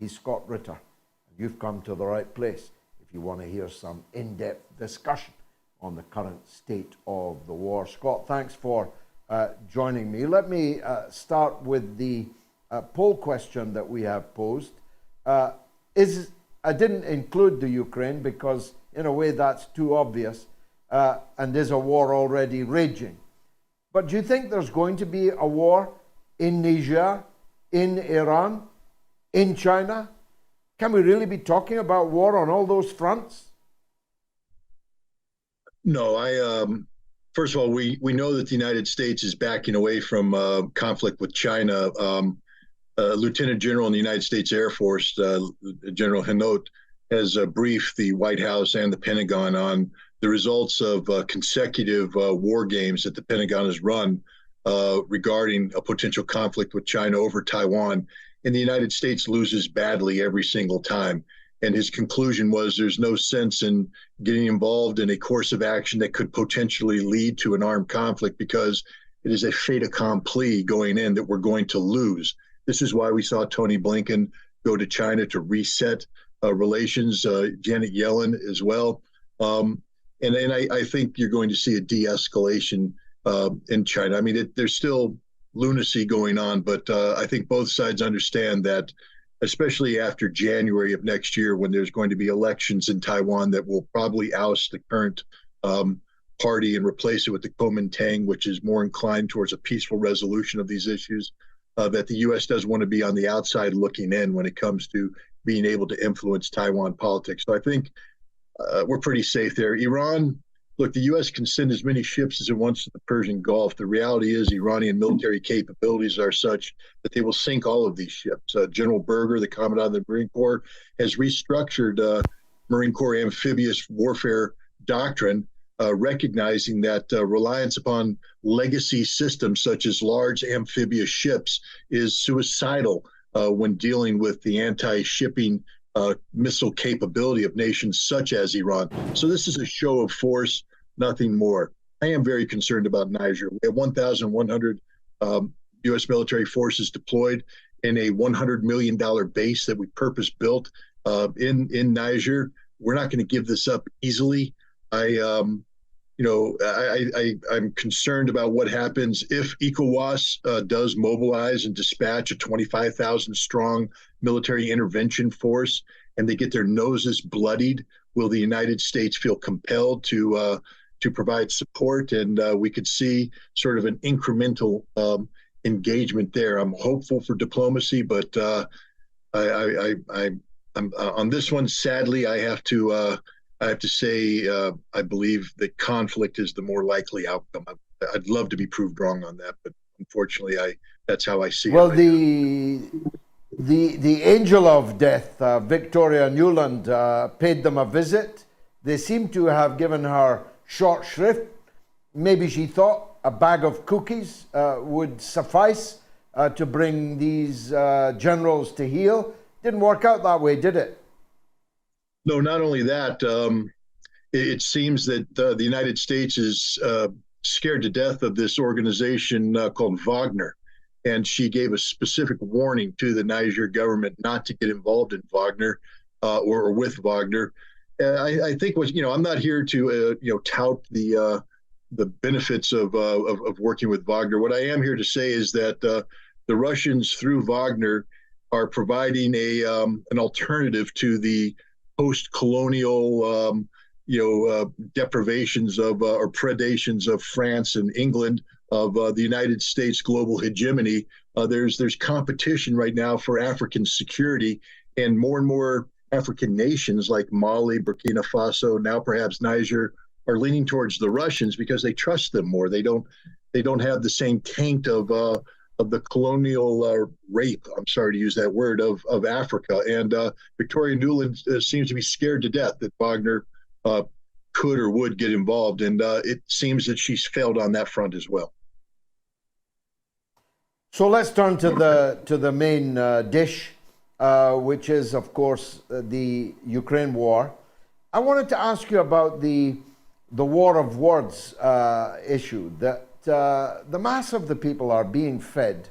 He's Scott Ritter. You've come to the right place if you want to hear some in-depth discussion on the current state of the war. Scott, thanks for joining me. Let me start with the poll question that we have posed. I didn't include the Ukraine because in a way that's too obvious, and is a war already raging. But do you think there's going to be a war in Niger, in Iran, in China? Can we really be talking about war on all those fronts? No, first of all, we know that the United States is backing away from conflict with China. Lieutenant General in the United States Air Force, General Hinault, has briefed the White House and the Pentagon on the results of consecutive war games that the Pentagon has run regarding a potential conflict with China over Taiwan. And the United States loses badly every single time. And his conclusion was there's no sense in getting involved in a course of action that could potentially lead to an armed conflict because it is a fait accompli going in that we're going to lose. This is why we saw Tony Blinken go to China to reset relations, Janet Yellen as well. And I think you're going to see a de-escalation in China. I mean, there's still lunacy going on, but I think both sides understand that, especially after January of next year, when there's going to be elections in Taiwan that will probably oust the current party and replace it with the Kuomintang, which is more inclined towards a peaceful resolution of these issues, that the U.S. does want to be on the outside looking in when it comes to being able to influence Taiwan politics. So I think we're pretty safe there. Iran, look, the U.S. can send as many ships as it wants to the Persian Gulf. The reality is Iranian military capabilities are such that they will sink all of these ships. General Berger, the Commandant of the Marine Corps, has restructured Marine Corps amphibious warfare doctrine, recognizing that reliance upon legacy systems such as large amphibious ships is suicidal when dealing with the anti-shipping missile capability of nations such as Iran. So this is a show of force, nothing more. I am very concerned about Niger. We have 1,100 U.S. military forces deployed in a $100 million base that we purpose-built in Niger. We're not going to give this up easily. I'm concerned about what happens if ECOWAS does mobilize and dispatch a 25,000 strong military intervention force and they get their noses bloodied. Will the United States feel compelled to provide support? And we could see sort of an incremental engagement there. I'm hopeful for diplomacy, but I'm on this one. Sadly, I have to say, I believe that conflict is the more likely outcome. I'd love to be proved wrong on that, but unfortunately, that's how I see it. Well, the angel of death, Victoria Nuland, paid them a visit. They seem to have given her short shrift. Maybe she thought a bag of cookies would suffice to bring these generals to heel. Didn't work out that way, did it? No, not only that, it seems that the United States is scared to death of this organization called Wagner. And she gave a specific warning to the Niger government not to get involved in Wagner or with Wagner. I think I'm not here to tout the benefits of working with Wagner. What I am here to say is that the Russians through Wagner are providing an alternative to the post-colonial deprivations of or predations of France and England, of the United States global hegemony. There's competition right now for African security, and more African nations like Mali, Burkina Faso, now perhaps Niger, are leaning towards the Russians because they trust them more. They don't have the same taint of the colonial rape, I'm sorry to use that word, of Africa. And Victoria Nuland seems to be scared to death that Wagner could or would get involved. And it seems that she's failed on that front as well. So let's turn to the main dish, which is, of course, the Ukraine war. I wanted to ask you about the war of words issue, that the mass of the people are being fed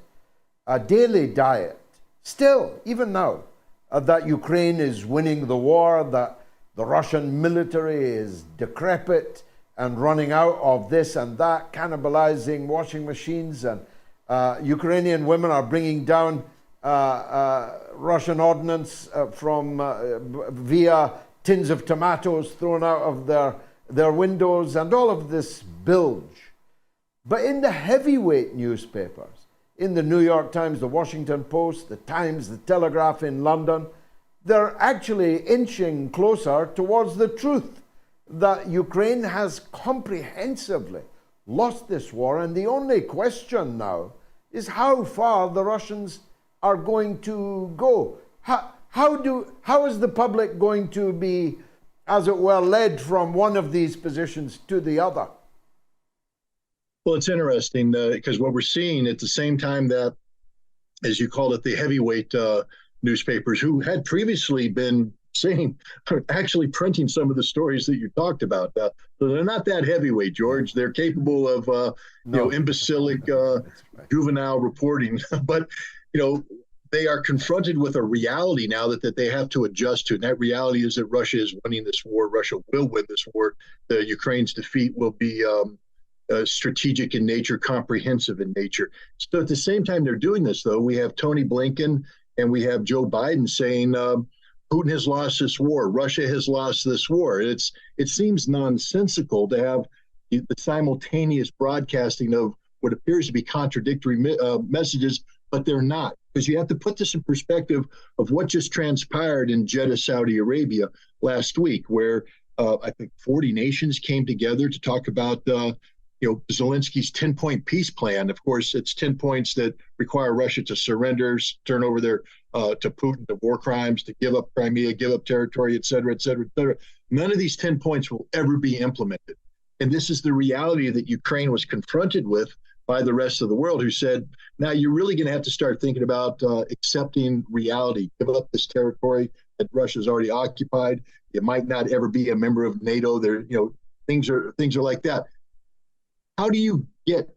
a daily diet, still, even now, that Ukraine is winning the war, that the Russian military is decrepit and running out of this and that, cannibalizing washing machines, and Ukrainian women are bringing down Russian ordnance via tins of tomatoes thrown out of their windows, and all of this bilge. But in the heavyweight newspapers, in the New York Times, the Washington Post, the Times, the Telegraph in London, they're actually inching closer towards the truth that Ukraine has comprehensively lost this war, and the only question now is how far the Russians are going to go. How is the public going to be, as it were, led from one of these positions to the other? Well, it's interesting because what we're seeing at the same time that, as you called it, the heavyweight newspapers who had previously been saying, actually printing some of the stories that you talked about. So they're not that heavyweight, George. They're capable of, imbecilic, juvenile reporting. But, they are confronted with a reality now that they have to adjust to. And that reality is that Russia is winning this war. Russia will win this war. The Ukraine's defeat will be strategic in nature, comprehensive in nature. So at the same time they're doing this, though, we have Tony Blinken and we have Joe Biden saying Putin has lost this war. Russia has lost this war. It seems nonsensical to have the simultaneous broadcasting of what appears to be contradictory messages, but they're not. Because you have to put this in perspective of what just transpired in Jeddah, Saudi Arabia last week, where I think 40 nations came together to talk about Zelensky's 10-point peace plan. Of course, it's 10 points that require Russia to surrender, turn over to Putin, the war crimes, to give up Crimea, give up territory, et cetera, et cetera, et cetera. None of these 10 points will ever be implemented. And this is the reality that Ukraine was confronted with by the rest of the world, who said, now you're really going to have to start thinking about accepting reality, give up this territory that Russia's already occupied. It might not ever be a member of NATO. There, things are like that. How do you get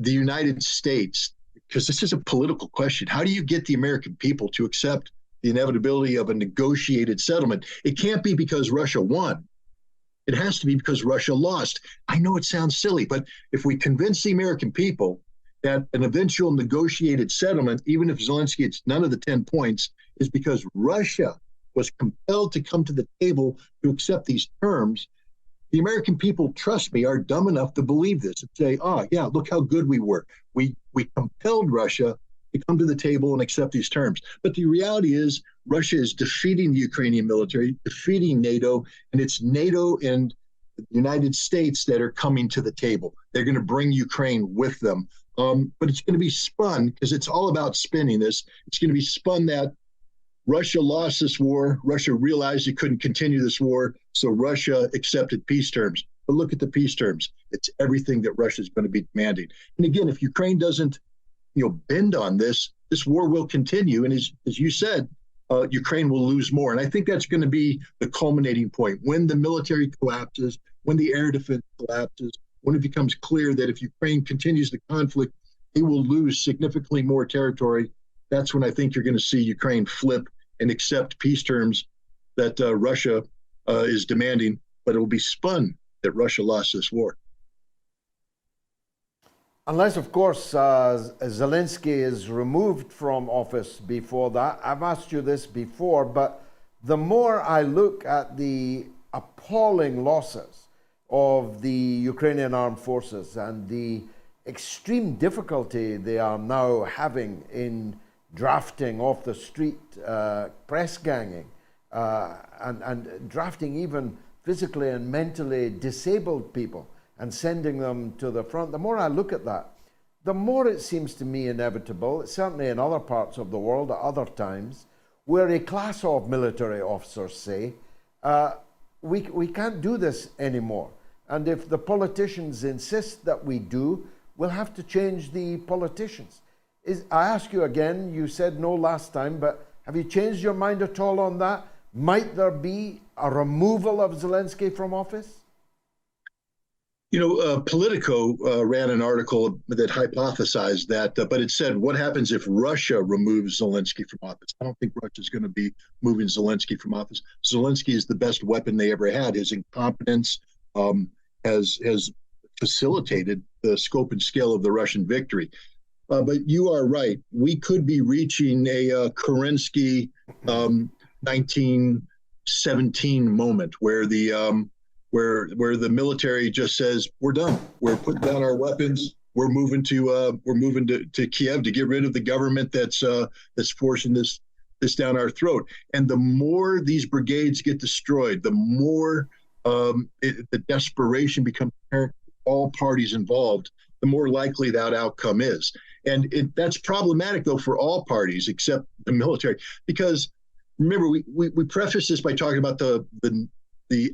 the United States, because this is a political question, how do you get the American people to accept the inevitability of a negotiated settlement? It can't be because Russia won. It has to be because Russia lost. I know it sounds silly, but if we convince the American people that an eventual negotiated settlement, even if Zelensky gets none of the 10 points, is because Russia was compelled to come to the table to accept these terms, the American people, trust me, are dumb enough to believe this and say, yeah, look how good we were. We compelled Russia to come to the table and accept these terms. But the reality is Russia is defeating the Ukrainian military, defeating NATO, and it's NATO and the United States that are coming to the table. They're going to bring Ukraine with them. But it's going to be spun, because it's all about spinning this. It's going to be spun that Russia lost this war. Russia realized it couldn't continue this war, so Russia accepted peace terms. But look at the peace terms. It's everything that Russia is going to be demanding. And again, if Ukraine doesn't bend on this war will continue. And as you said, Ukraine will lose more. And I think that's going to be the culminating point. When the military collapses, when the air defense collapses, when it becomes clear that if Ukraine continues the conflict, it will lose significantly more territory. That's when I think you're going to see Ukraine flip and accept peace terms that Russia is demanding, but it will be spun that Russia lost this war. Unless, of course, Zelensky is removed from office before that. I've asked you this before, but the more I look at the appalling losses of the Ukrainian armed forces and the extreme difficulty they are now having in drafting off the street, press ganging, and drafting even physically and mentally disabled people and sending them to the front, the more I look at that, the more it seems to me inevitable, certainly in other parts of the world at other times, where a class of military officers say, we can't do this anymore. And if the politicians insist that we do, we'll have to change the politicians. I ask you again, you said no last time, but have you changed your mind at all on that? Might there be a removal of Zelensky from office? Politico ran an article that hypothesized that, but it said, what happens if Russia removes Zelensky from office? I don't think Russia's going to be moving Zelensky from office. Zelensky is the best weapon they ever had. His incompetence has facilitated the scope and scale of the Russian victory. But you are right. We could be reaching a Kerensky 1917 moment where the military just says, we're done. We're putting down our weapons. We're moving to Kiev to get rid of the government that's forcing this down our throat. And the more these brigades get destroyed, the more the desperation becomes apparent to all parties involved, the more likely that outcome is. And that's problematic, though, for all parties except the military, because remember, we preface this by talking about the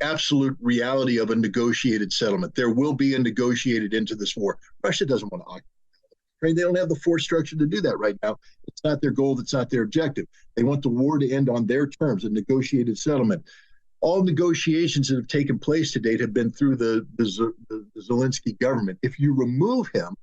absolute reality of a negotiated settlement. There will be a negotiated end to this war. Russia doesn't want to occupy. Right? They don't have the force structure to do that right now. It's not their goal. It's not their objective. They want the war to end on their terms, a negotiated settlement. All negotiations that have taken place to date have been through the Zelensky government. If you remove him,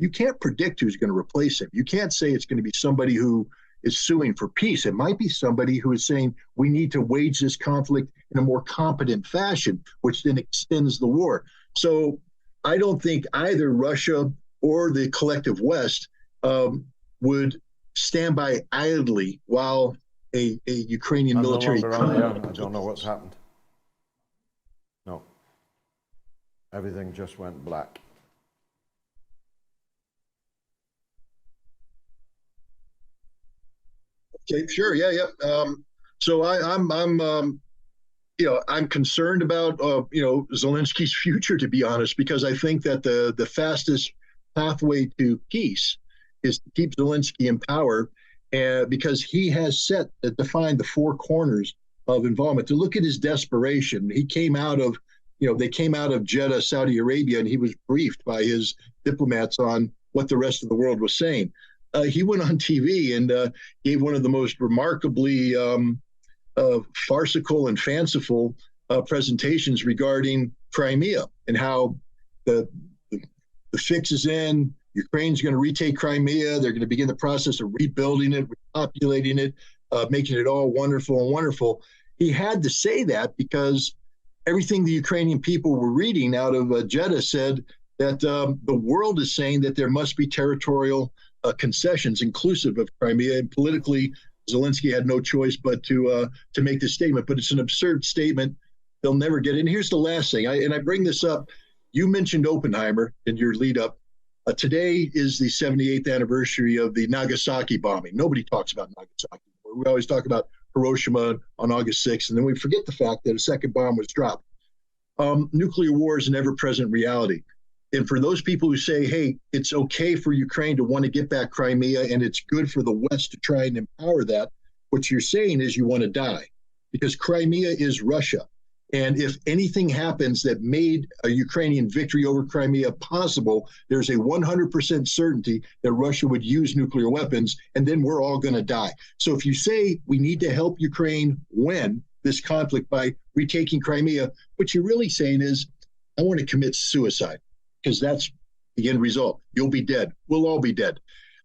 you can't predict who's going to replace him. You can't say it's going to be somebody who is suing for peace. It might be somebody who is saying we need to wage this conflict in a more competent fashion, which then extends the war. So I don't think either Russia or the collective West would stand by idly while a Ukrainian military. I don't know what's happened. No. Everything just went black. Okay, sure, yeah. So I'm concerned about Zelensky's future, to be honest, because I think that the fastest pathway to peace is to keep Zelensky in power, because he has defined the four corners of involvement. To look at his desperation, he came out of, they came out of Jeddah, Saudi Arabia, and he was briefed by his diplomats on what the rest of the world was saying. He went on TV and gave one of the most remarkably farcical and fanciful presentations regarding Crimea and how the fix is in. Ukraine's going to retake Crimea. They're going to begin the process of rebuilding it, repopulating it, making it all wonderful and wonderful. He had to say that because everything the Ukrainian people were reading out of Jeddah said that the world is saying that there must be territorial concessions inclusive of Crimea, and politically Zelensky had no choice but to make this statement. But it's an absurd statement. They'll never get in. Here's the last thing, and I bring this up. You mentioned Oppenheimer in your lead up. Today is the 78th anniversary of the Nagasaki bombing. Nobody talks about Nagasaki. We always talk about Hiroshima on August 6th, and then we forget the fact that a second bomb was dropped. Nuclear war is an ever-present reality. And for those people who say, hey, it's okay for Ukraine to want to get back Crimea and it's good for the West to try and empower that, what you're saying is you want to die, because Crimea is Russia. And if anything happens that made a Ukrainian victory over Crimea possible, there's a 100% certainty that Russia would use nuclear weapons, and then we're all going to die. So if you say we need to help Ukraine win this conflict by retaking Crimea, what you're really saying is, I want to commit suicide, because that's the end result. You'll be dead. We'll all be dead.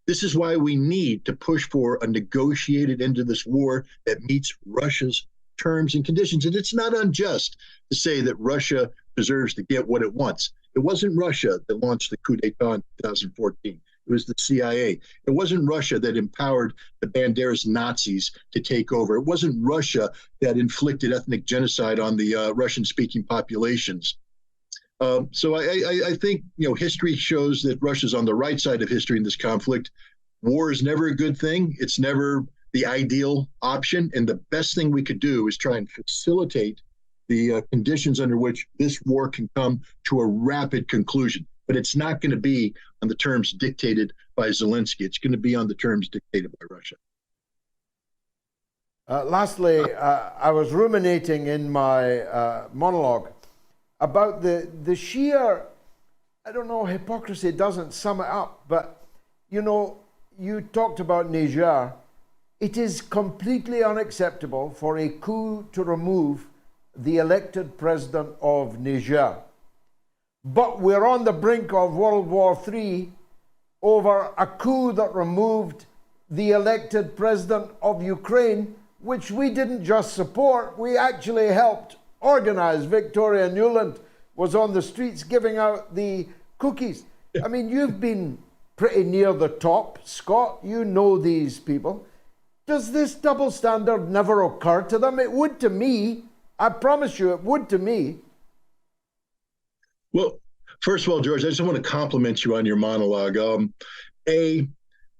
This is why we need to push for a negotiated end to this war that meets Russia's terms and conditions. And it's not unjust to say that Russia deserves to get what it wants. It wasn't Russia that launched the coup d'etat in 2014. It was the CIA. It wasn't Russia that empowered the Banderas Nazis to take over. It wasn't Russia that inflicted ethnic genocide on the Russian-speaking populations. So I think, history shows that Russia's on the right side of history in this conflict. War is never a good thing. It's never the ideal option. And the best thing we could do is try and facilitate the conditions under which this war can come to a rapid conclusion. But it's not going to be on the terms dictated by Zelensky. It's going to be on the terms dictated by Russia. Lastly, I was ruminating in my monologue about the sheer, I don't know, hypocrisy doesn't sum it up, but, you talked about Niger. It is completely unacceptable for a coup to remove the elected president of Niger. but we're on the brink of World War III over a coup that removed the elected president of Ukraine, which we didn't just support, we actually helped organize. Victoria Nuland was on the streets giving out the cookies. I mean, you've been pretty near the top, Scott. You know these people. Does this double standard never occur to them? It would to me. I promise you, it would to me. Well, first of all, George, I just want to compliment you on your monologue.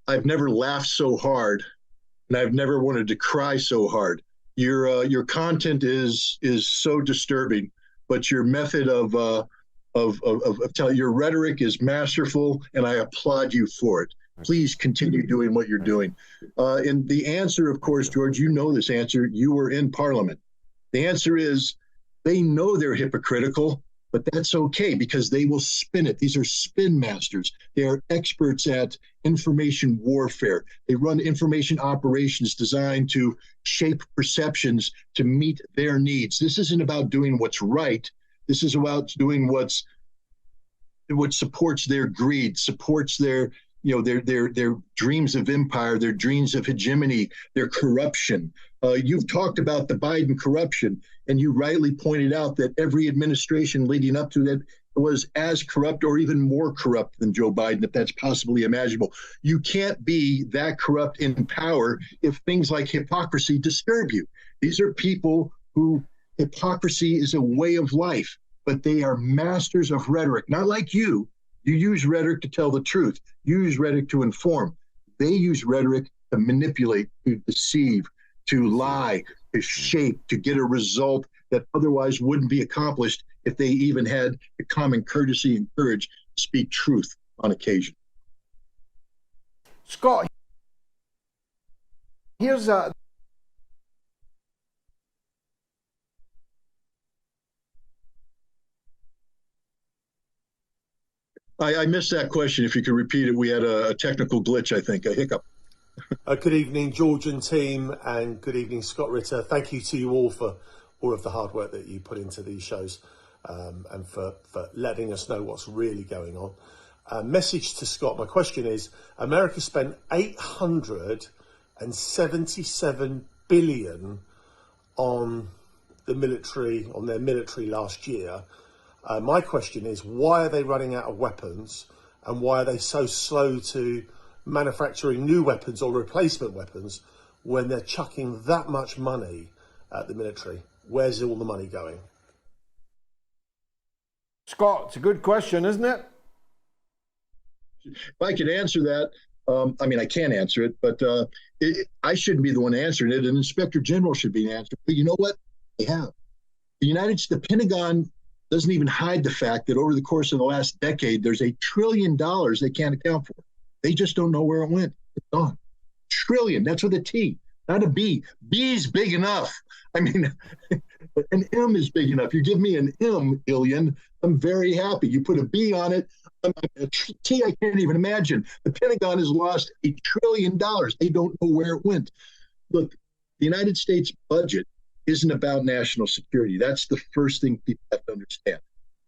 I've never laughed so hard, and I've never wanted to cry so hard. Your content is so disturbing, but your method of telling, your rhetoric is masterful, and I applaud you for it. Please continue doing what you're doing. And the answer, of course, George, you know this answer. You were in Parliament. The answer is they know they're hypocritical, but that's okay because they will spin it. These are spin masters. They are experts at information warfare. They run information operations designed to shape perceptions to meet their needs. This isn't about doing what's right. This is about doing what supports their greed, supports their dreams of empire, their dreams of hegemony, their corruption. You've talked about the Biden corruption, and you rightly pointed out that every administration leading up to that was as corrupt or even more corrupt than Joe Biden, if that's possibly imaginable. You can't be that corrupt in power if things like hypocrisy disturb you. These are people who hypocrisy is a way of life, but they are masters of rhetoric, not like you. You use rhetoric to tell the truth. You use rhetoric to inform. They use rhetoric to manipulate, to deceive, to lie, to shape, to get a result that otherwise wouldn't be accomplished if they even had the common courtesy and courage to speak truth on occasion. Scott, here's a... I missed that question. If you could repeat it, we had a technical glitch, I think, a hiccup. Good evening, George and team, and good evening, Scott Ritter. Thank you to you all for all of the hard work that you put into these shows and for letting us know what's really going on. Message to Scott. My question is, America spent $877 billion on the military, on their military last year. My question is, why are they running out of weapons, and why are they so slow to manufacturing new weapons or replacement weapons when they're chucking that much money at the military? Where's all the money going? Scott, it's a good question, isn't it? If I could answer that, I mean, I can't answer it, but I shouldn't be the one answering it. An inspector general should be answering. But you know what? They have. The Pentagon doesn't even hide the fact that over the course of the last decade, there's $1 trillion they can't account for. They just don't know where it went. It's gone. Trillion. That's with a T, not a B. B is big enough. I mean, an M is big enough. You give me an M, Illian, I'm very happy. You put a B on it, a T, I can't even imagine. The Pentagon has lost $1 trillion. They don't know where it went. Look, the United States budget isn't about national security. That's the first thing people have to understand.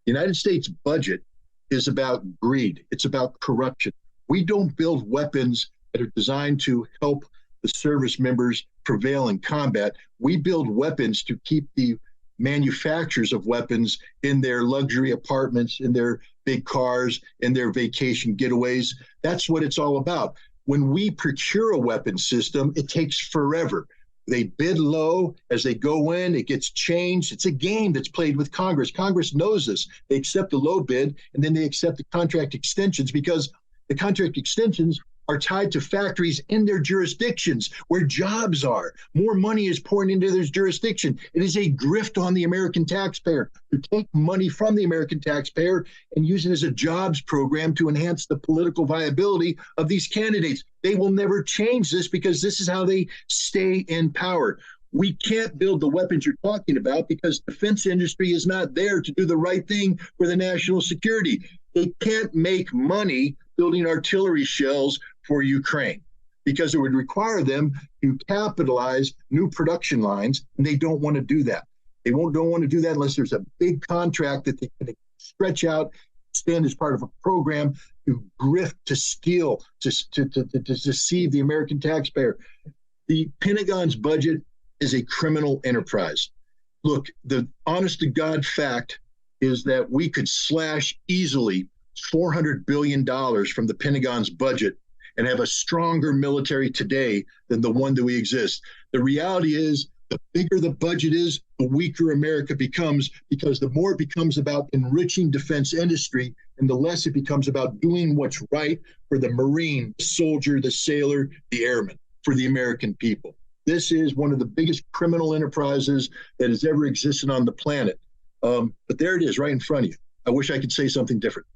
The United States budget is about greed. It's about corruption. We don't build weapons that are designed to help the service members prevail in combat. We build weapons to keep the manufacturers of weapons in their luxury apartments, in their big cars, in their vacation getaways. That's what it's all about. When we procure a weapon system, it takes forever. They bid low. As they go in, it gets changed. It's a game that's played with Congress. Congress knows this. They accept the low bid, and then they accept the contract extensions because the contract extensions are tied to factories in their jurisdictions where jobs are. More money is pouring into their jurisdiction. It is a grift on the American taxpayer to take money from the American taxpayer and use it as a jobs program to enhance the political viability of these candidates. They will never change this because this is how they stay in power. We can't build the weapons you're talking about because the defense industry is not there to do the right thing for the national security. They can't make money building artillery shells for Ukraine because it would require them to capitalize new production lines, and they don't want to do that. They don't want to do that unless there's a big contract that they can stretch out, stand as part of a program to grift, to steal, to deceive the American taxpayer. The Pentagon's budget is a criminal enterprise. Look, the honest to God fact is that we could slash easily $400 billion from the Pentagon's budget and have a stronger military today than the one that we exist. The reality is, the bigger the budget is, the weaker America becomes, because the more it becomes about enriching defense industry and the less it becomes about doing what's right for the Marine, the soldier, the sailor, the airman, for the American people. This is one of the biggest criminal enterprises that has ever existed on the planet. But there it is, right in front of you. I wish I could say something different.